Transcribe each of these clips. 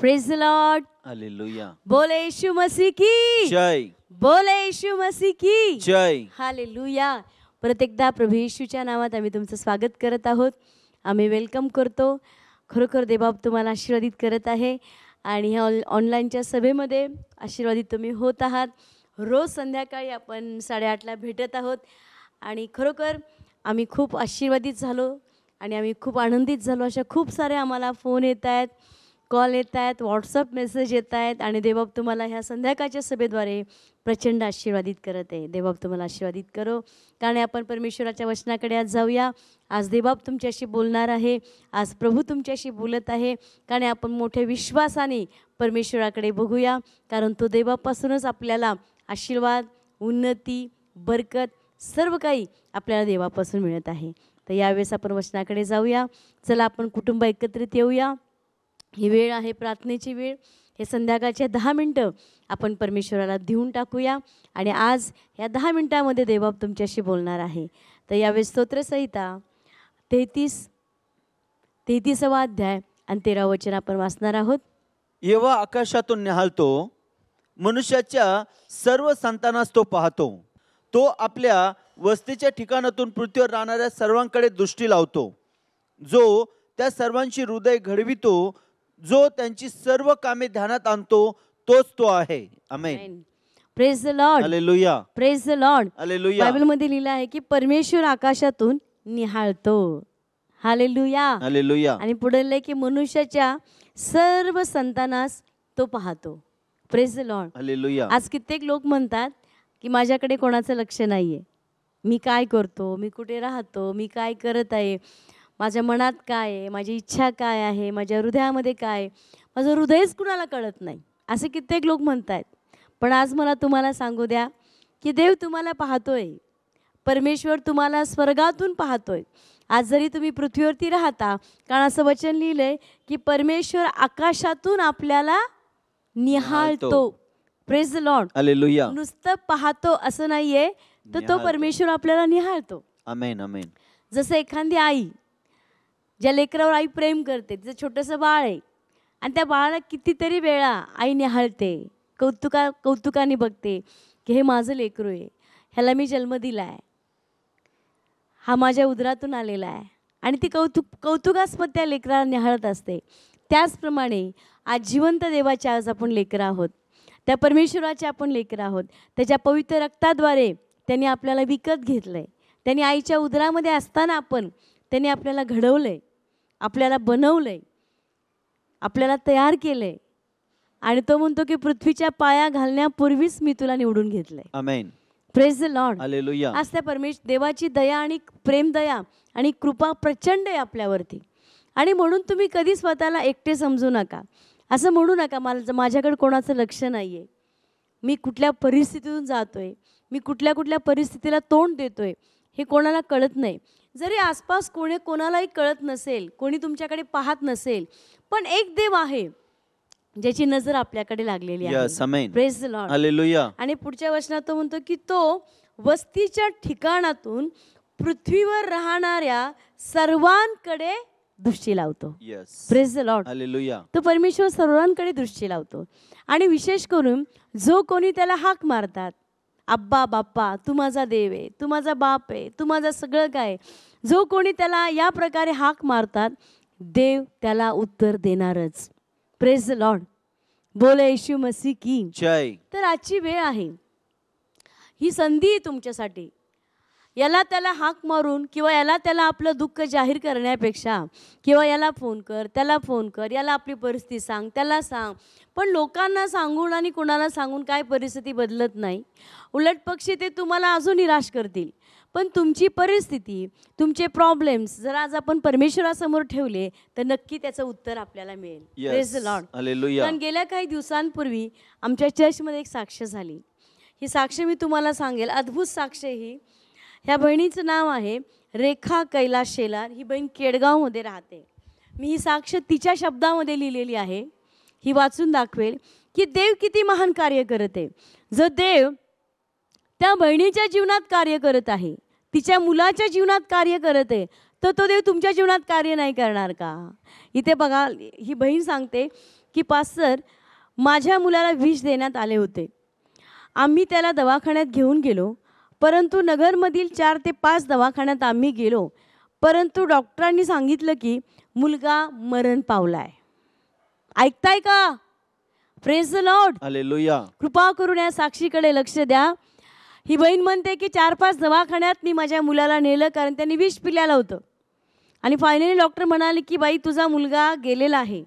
Praise the lord. Hallelujah. बोले यीशु मसीह की जय. बोले यीशु मसीह की जय. हालेलुया. परत एकदा प्रभू येशूच्या नावात आम्ही तुमचं स्वागत करत आहोत. आम्ही वेलकम करतो. खरोखर देवबाप तुम्हाला आशीर्वादित करत आहे आणि ह्या ऑनलाईनच्या सभेमध्ये आशीर्वादित तुम्ही होत आहात. रोज संध्याकाळी आपण 8:30ला भेटत आहोत आणि खरोखर आम्ही खूप आशीर्वादित झालो आणि आम्ही खूप आनंदित झालो. अशा खूप सारे आम्हाला फोन येत आहेत, कॉल येत आहेत, व्हॉट्सअप मेसेज येत आहेत आणि देवबाप तुम्हाला ह्या संध्याकाळच्या सभेद्वारे प्रचंड आशीर्वादित करत आहे. देवबाप तुम्हाला आशीर्वादित करो. कारण आपण परमेश्वराच्या वचनाकडे आज जाऊया. आज देवबाप तुमच्याशी बोलणार आहे. आज प्रभू तुमच्याशी बोलत आहे. कारण आपण मोठ्या विश्वासाने परमेश्वराकडे बघूया. कारण तो देवापासूनच आपल्याला आशीर्वाद, उन्नती, बरकत सर्व काही आपल्याला देवापासून मिळत आहे. तर यावेळेस आपण वचनाकडे जाऊया. चला आपण कुटुंब एकत्रित येऊया. ही वेळ आहे प्रार्थनेची वेळ. हे संध्याकाळच्या 10 मिनटं आपण परमेश्वराला देऊन टाकूया आणि आज या 10 मिनटामध्ये देवबाप तुमच्याशी बोलणार आहे. तर यावेळेस स्तोत्रसंहिता 33वा अध्याय आणि 13 वचन आपण वाचणार आहोत. यहोवा आकाशातून निहाळतो, मनुष्याच्या सर्व संतानास तो पाहतो. तो आपल्या वस्तीच्या ठिकाणातून पृथ्वीवर राहणाऱ्या सर्वांकडे दृष्टी लावतो. जो त्या सर्वांची हृदय घडवितो, जो त्यांची सर्व कामे ध्यानात आणतो, तोच तो आहे. Amen. Praise the lord. Hallelujah. Praise the lord. Hallelujah. बायबलमध्ये लिहिलं आहे की परमेश्वर आकाशातून निहाळतो. हालेलुया. हालेलुया. आणि पुढे लिहिलं की मनुष्याच्या सर्व संतानास तो पाहतो. Praise the lord. हालेलुया. आज कित्येक लोक म्हणतात की माझ्याकडे कोणाचं लक्ष नाहीये. मी काय करतो, मी कुठे राहतो, मी काय करत आहे, माझ्या मनात काय आहे, माझी इच्छा काय आहे, माझ्या हृदयामध्ये काय, माझं हृदयच कुणाला कळत नाही, असे कित्येक लोक म्हणत आहेत. पण आज मला तुम्हाला सांगू द्या की देव तुम्हाला पाहतोय. परमेश्वर तुम्हाला स्वर्गातून पाहतोय. आज जरी तुम्ही पृथ्वीवरती राहता, कारण असं वचन लिहिलं आहे की परमेश्वर आकाशातून आपल्याला निहाळतो. Praise the lord. हालेलुया. नुसतं पाहतो असं नाहीये, तर तो परमेश्वर आपल्याला निहाळतो. आमेन. आमेन. जसं एखादी आई ज्या लेकरावर आई प्रेम करते, तिचं छोटंसं बाळ आहे आणि त्या बाळाला कितीतरी वेळा आई निहाळते, कौतुकाने बघते की हे माझं लेकरू आहे, ह्याला मी जन्म दिला आहे, हा माझ्या उदरातून आलेला आहे आणि ती कौतुकास्पद त्या लेकराला निहाळत असते. त्याचप्रमाणे आज जिवंत देवाच्या आज आपण लेकरं आहोत, त्या परमेश्वराचे आपण लेकरं आहोत. त्याच्या पवित्र रक्ताद्वारे त्यांनी आपल्याला विकत घेतलं आहे. त्यांनी आईच्या उदरामध्ये असताना त्यांनी आपल्याला घडवलं आहे, आपल्याला बनवलं आहे, आपल्याला तयार केलं आहे आणि तो म्हणतो की पृथ्वीच्या पाया घालण्यापूर्वीच मी तुला निवडून घेतलं आहे. Amen. Praise the lord. Hallelujah. आज त्या देवाची दया आणि प्रेम दया आणि कृपा प्रचंड आहे आपल्यावरती. आणि म्हणून तुम्ही कधी स्वतःला एकटे समजू नका. असं म्हणू नका माझ्याकडे कोणाचं लक्ष नाही आहे, मी कुठल्या परिस्थितीतून जातो आहे, मी कुठल्या परिस्थितीला तोंड देतो आहे, हे कोणाला कळत नाही. जरी आसपास कोणालाही कळत नसेल, कोणी तुमच्याकडे पाहत नसेल, पण एक देव आहे ज्याची नजर आपल्याकडे लागलेली आहे. Praise the lord. हालेलुया. आणि पुढच्या वचनात तो म्हणतो की तो वस्तीच्या ठिकाणातून पृथ्वीवर राहणाऱ्या सर्वांकडे दृष्टी लावतो. Praise the lord. हालेलुया. तो परमेश्वर सर्वांकडे दृष्टी लावतो आणि विशेष करून जो कोणी त्याला हाक मारतात, अब्बा बाप्पा, तू माझा देव आहे, तू माझा बाप आहे, तू माझं सगळं काय, जो कोणी त्याला या प्रकारे हाक मारतात, देव त्याला उत्तर देणारच. Praise the Lord. बोले येशू मसीह की जय. तर आजची वेळ आहे, ही संधी आहे तुमच्यासाठी. याला त्याला हाक मारून किंवा याला त्याला आपलं दुःख जाहीर करण्यापेक्षा किंवा याला फोन कर, त्याला फोन कर, याला आपली परिस्थिती सांग, त्याला सांग, पण लोकांना सांगून आणि कुणाला सांगून काय परिस्थिती बदलत नाही. उलट पक्षी ते तुम्हाला अजून निराश करतील. पण तुमची परिस्थिती, तुमचे प्रॉब्लेम्स जर आज आपण परमेश्वरासमोर ठेवले तर नक्की त्याचं उत्तर आपल्याला मिळेल. Praise the lord. हालेलुया. पण गेल्या काही दिवसांपूर्वी आमच्या चर्चमध्ये एक साक्ष झाली. ही साक्ष मी तुम्हाला सांगेल. अद्भुत साक्ष ही. ह्या बहिणीचं नाव आहे रेखा कैलास शेलार. ही बहीण केडगावमध्ये राहते. मी ही साक्ष तिच्या शब्दामध्ये लिहिलेली आहे. ही वाचून दाखवेल की देव किती महान कार्य करत आहे. जर देव त्या बहिणीच्या जीवनात कार्य करत आहे, तिच्या मुलाच्या जीवनात कार्य करत आहे, तर तो देव तुमच्या जीवनात कार्य नाही करणार का? इथे बघा, ही बहीण सांगते की पास्टर माझ्या मुलाला विष देण्यात आले होते. आम्ही त्याला दवाखान्यात घेऊन गेलो, परंतु नगरमधील 4 ते 5 दवाखान्यात आम्ही गेलो, परंतु डॉक्टरांनी सांगितलं की मुलगा मरण पावलाय. ऐकताय का? Praise the lord. हालेलुया. कृपा करून या साक्षीकडे लक्ष द्या. ही बहीण म्हणते की 4-5 दवाखान्यात मी माझ्या मुलाला नेलं कारण त्यांनी विष पिल्यालं होतं. आणि फायनली डॉक्टर म्हणाले की बाई तुझा मुलगा गेलेला आहे.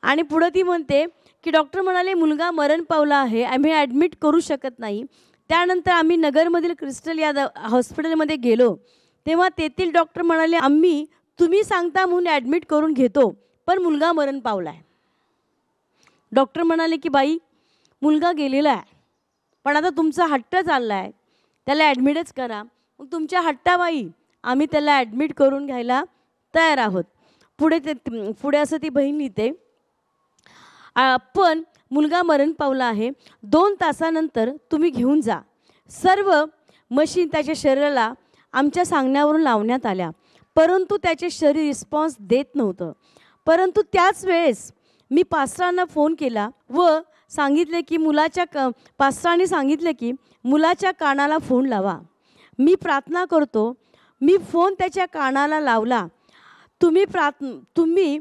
आणि पुढं ती म्हणते की डॉक्टर म्हणाले मुलगा मरण पावला आहे, आम्ही ॲडमिट करू शकत नाही. त्यानंतर आम्ही नगरमधील क्रिस्टल या हॉस्पिटलमध्ये गेलो, तेव्हा तेथील डॉक्टर म्हणाले आम्ही तुम्ही सांगता म्हणून ॲडमिट करून घेतो, पण मुलगा मरण पावला आहे. डॉक्टर म्हणाले की बाई मुलगा गेलेला आहे, पण आता तुमचा हट्ट चालला आहे, त्याला ॲडमिटच करा. मग तुमच्या हट्टाबाई आम्ही त्याला ॲडमिट करून घ्यायला तयार आहोत. पुढे असं ती बहीण लिहिते, पण मुलगा मरण पावला आहे, 2 तासानंतर तुम्ही घेऊन जा. सर्व मशीन त्याच्या शरीराला आमच्या सांगण्यावरून लावण्यात आल्या, परंतु त्याचे शरीर रिस्पॉन्स देत नव्हतं. परंतु त्याच वेळेस मी पास्टरांना फोन केला व सांगितले की पास्टरांनी सांगितले की मुलाच्या कानाला फोन लावा. मी प्रार्थना करतो. मी फोन त्याच्या कानाला लावला. तुम्ही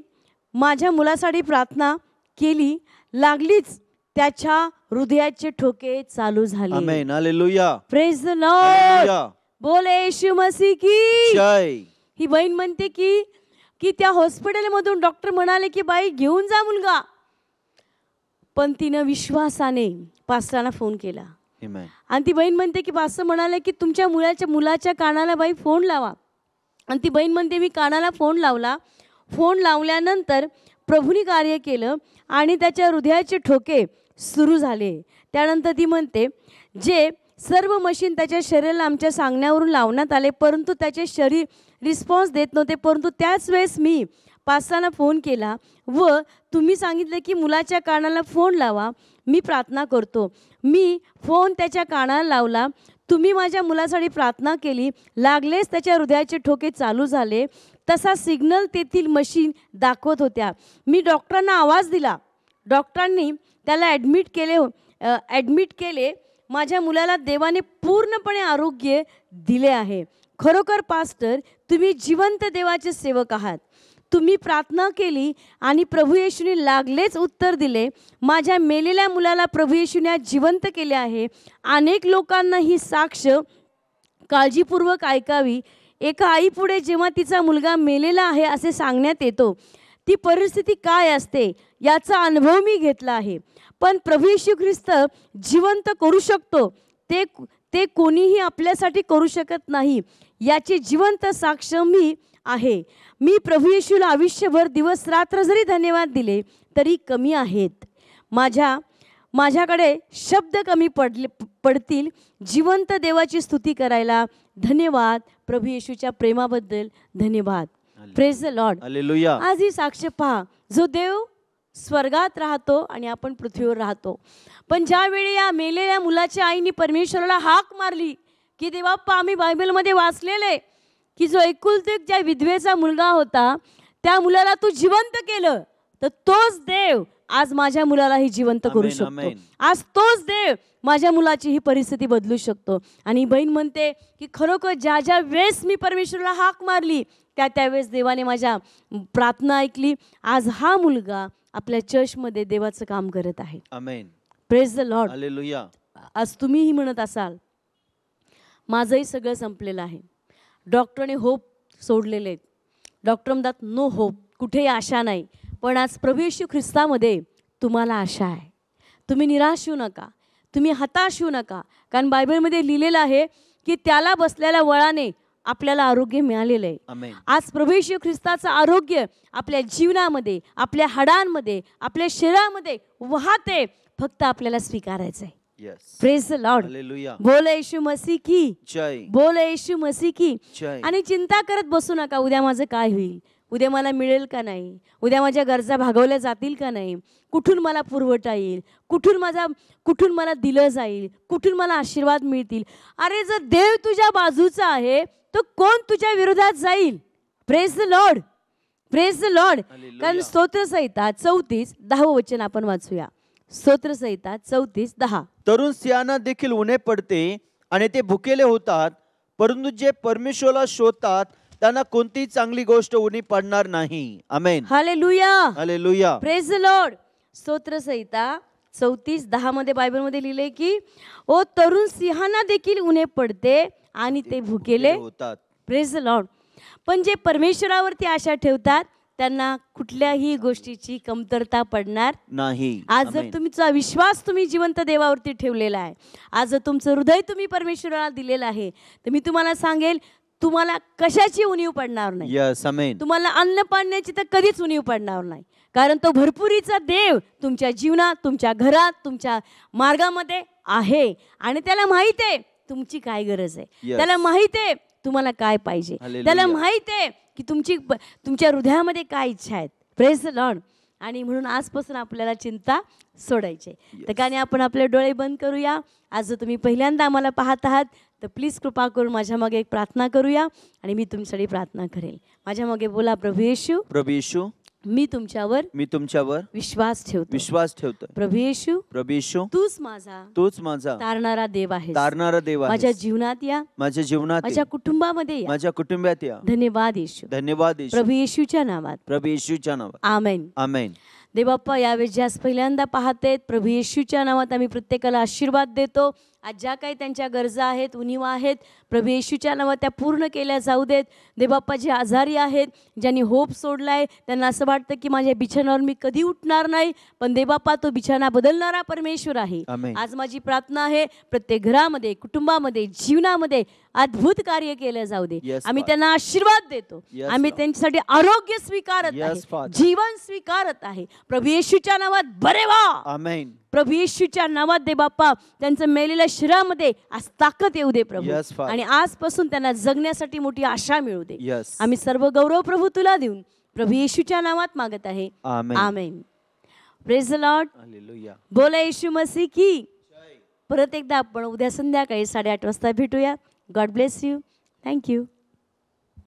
माझ्या मुलासाठी प्रार्थना केली, लागलीच त्याच्या हृदयाचे ठोके चालू झाले. Amen. Hallelujah. Praise the lord. Hallelujah. बोले येशू मसीह की जय. ही बहीण म्हणते की त्या हॉस्पिटलमधून डॉक्टर म्हणाले की बाई घेऊन जा मुलगा, पण तिनं विश्वासाने पास्टरांना फोन केला. आमेन. आणि ती बहीण म्हणते की पास्टर म्हणाले की तुमच्या मुलाच्या कानाला बाई फोन लावा. आणि ती बहीण म्हणते मी कानाला फोन लावला. फोन लावल्यानंतर प्रभूने कार्य केलं आणि त्याच्या हृदयाचे ठोके सुरू झाले. त्यानंतर ती म्हणते जे सर्व मशीन त्याच्या शरीराला आमच्या सांगण्यावरून लावण्यात आले, परंतु त्याचे शरीर रिस्पॉन्स देत नव्हते. परंतु त्याच वेळेस मी पास्टरांना फोन केला व तुम्ही सांगितले की मुलाच्या कानाला फोन लावा. मी प्रार्थना करतो. मी फोन त्याच्या कानाला लावला. तुम्ही माझ्या मुलासाठी प्रार्थना केली, लागलेच त्याच्या हृदयाचे ठोके चालू झाले. तसा सिग्नल तेथील मशीन दाखवत होत्या. मी डॉक्टरांना आवाज दिला. डॉक्टरांनी त्याला ॲडमिट केले. माझ्या मुलाला देवाने पूर्णपणे आरोग्य दिले आहे. खरोखर पास्टर तुम्ही जिवंत देवाचे सेवक आहात. तुम्ही प्रार्थना केली आणि प्रभू येशूने लागलेच उत्तर दिले. माझ्या मेलेल्या मुलाला प्रभू येशूने आज जिवंत केले आहे. अनेक लोकांना ही साक्ष काळजीपूर्वक ऐकावी. एका आईपुढे जेव्हा तिचा मुलगा मेलेला आहे असे सांगण्यात येतो, ती परिस्थिती काय असते याचा अनुभव मी घेतला आहे. पण प्रभू येशू ख्रिस्त जिवंत करू शकतो, ते कोणीही आपल्यासाठी करू शकत नाही याची जिवंत साक्ष मी आहे. मी प्रभू येशूला आयुष्यभर दिवस रात्र जरी धन्यवाद दिले तरी कमी आहेत. माझ्याकडे शब्द कमी पडतील जिवंत देवाची स्तुती करायला. धन्यवाद प्रभू येशूच्या प्रेमाबद्दल धन्यवाद. Praise the lord. हालेलुया. आज ही साक्ष पहा, जो देव स्वर्गात राहतो आणि आपण पृथ्वीवर राहतो. पण ज्यावेळी या मेलेल्या मुलाच्या आईने परमेश्वराला हाक मारली की देवाप्पा आम्ही बायबलमध्ये वाचलेले की जो एकुलते एक ज्या विधवेचा मुलगा होता त्या मुलाला तू जिवंत केलं, तर तोच देव आज माझ्या मुलालाही जिवंत करू शकतो. आज तोच देव माझ्या मुलाची ही परिस्थिती बदलू शकतो. आणि बहीण म्हणते की खरोखर ज्या वेळेस मी परमेश्वराला हाक मारली त्यावेळेस देवाने माझ्या प्रार्थना ऐकली. आज हा मुलगा आपल्या चर्चमध्ये देवाचं काम करत आहे. Amen. Praise the lord. Hallelujah. आज तुम्हीही म्हणत असाल माझंही सगळं संपलेलं आहे, डॉक्टरने होप सोडलेले आहेत. डॉक्टर म्हणतात नो होप, कुठेही आशा नाही. पण आज प्रभू येशू ख्रिस्तामध्ये तुम्हाला आशा आहे. तुम्ही निराश होऊ नका, तुम्ही हताश होऊ नका, कारण बायबलमध्ये लिहिलेलं आहे की त्याला बसलेल्या वळाने आपल्याला आरोग्य मिळालेलं आहे. आमेन. आज प्रभू येशू ख्रिस्ताचं आरोग्य आपल्या जीवनामध्ये, आपल्या हाडांमध्ये, आपल्या शरीरामध्ये वाहते. फक्त आपल्याला स्वीकारायचं आहे. Yes. Praise the lord. Hallelujah. बोल येशू मसीह की जय. बोल येशू मसीह की जय. आणि चिंता करत बसू नका उद्या माझं काय होईल, उद्या मला मिळेल का नाही, उद्या माझ्या गरजा भागवल्या जातील का नाही, कुठून मला पुरवठा येईल, कुठून मला दिलं जाईल, कुठून मला आशीर्वाद मिळतील. अरे जर देव तुझ्या बाजूचा आहे तर कोण तुझ्या विरोधात जाईल. Praise the Lord. Praise the Lord. Hallelujah. कारण स्तोत्रसंहिता 34:10 वचन आपण वाचूया. स्तोत्रसंहिता 34:10. तरुण स्त्रियांना देखील उणे पडते आणि ते भुकेले होतात, परंतु जे परमेश्वराला शोधतात त्यांना कोणतीही चांगली गोष्ट उणी पडणार नाही. Amen. Hallelujah. Hallelujah. Praise the lord. स्तोत्रसंहिता 34:10 मध्ये बायबलमध्ये लिहिले की ओ तरुण सिंहांना देखील उणे पडते आणि ते भुकेले होतात. Praise the Lord. पण जे परमेश्वरावरती आशा ठेवतात त्यांना कुठल्याही गोष्टीची कमतरता पडणार नाही. आज जर आमेन. तुमचा विश्वास तुम्ही जिवंत देवावरती ठेवलेला आहे, आज जर तुमचं हृदय तुम्ही परमेश्वराला दिलेलं आहे, तर मी तुम्हाला सांगेल तुम्हाला कशाची उणीव पडणार नाही. यस. आमेन. तुम्हाला अन्न पाण्याची तर कधीच उणीव पडणार नाही. कारण तो भरपुरीचा देव तुमच्या जीवनात, तुमच्या घरात, तुमच्या मार्गामध्ये आहे आणि त्याला माहित आहे तुमची काय गरज आहे. Yes. त्याला माहित आहे तुम्हाला काय पाहिजे. Hallelujah. त्याला माहित आहे की तुमच्या हृदयामध्ये काय इच्छा आहेत. Praise the Lord. आणि म्हणून आजपासून आपल्याला चिंता सोडायची. तर कारण आपण आपले डोळे बंद करूया. आज जर तुम्ही पहिल्यांदा आम्हाला पाहत आहात तर प्लीज कृपा करून माझ्या मागे एक प्रार्थना करूया आणि मी तुमच्यासाठी प्रार्थना करेल. माझ्या मागे बोला, प्रभू येशू, प्रभू येशू, मी तुमच्यावर विश्वास ठेवतो. प्रभू येशू, तूच माझा तारणारा देव आहेस. माझ्या जीवनात या, माझ्या कुटुंबात या. धन्यवाद येशू. प्रभू येशूच्या नावात. आमेन. आमेन. देवबाप्पा यावेळेस ज्यास पहिल्यांदा पाहतेत प्रभू येशूच्या नावात आम्ही प्रत्येकाला आशीर्वाद देतो. आज ज्या काही त्यांच्या गरजा आहेत, उणीवा आहेत, प्रभू येशूच्या नावात त्या पूर्ण केल्या जाऊ देत. देवबाप्पा जे आजारी आहेत, ज्यांनी होप सोडलाय, त्यांना असं वाटतं की माझ्या बिछाण्यावर मी कधी उठणार नाही, पण देवबाप्पा तो बिछाना बदलणारा परमेश्वर आहे. आमेन. आज माझी प्रार्थना आहे प्रत्येक घरामध्ये, कुटुंबामध्ये, जीवनामध्ये अद्भुत कार्य केलं जाऊ दे. Yes, आम्ही Father. त्यांना आशीर्वाद देतो. Yes, आम्ही Lord. त्यांच्यासाठी आरोग्य स्वीकारत Yes, आहे, Father. जीवन स्वीकारत आहे. प्रभू येशूच्या नावात बरे व्हा. आमेन. प्रभू येशूच्या नावात दे बाप्पा त्यांचं मेलेल्या शरीरामध्ये आज ताकद येऊ दे प्रभू. Yes, Father. आणि आजपासून त्यांना जगण्यासाठी मोठी आशा मिळू दे. Yes. आम्ही सर्व गौरव प्रभू तुला देऊन प्रभू येशूच्या नावात मागत आहे. Amen. Amen. Praise the lord. Hallelujah. बोला येशू मसीह की. परत एकदा आपण उद्या संध्याकाळी 8:30 वाजता भेटूया. God bless you. थँक्यू.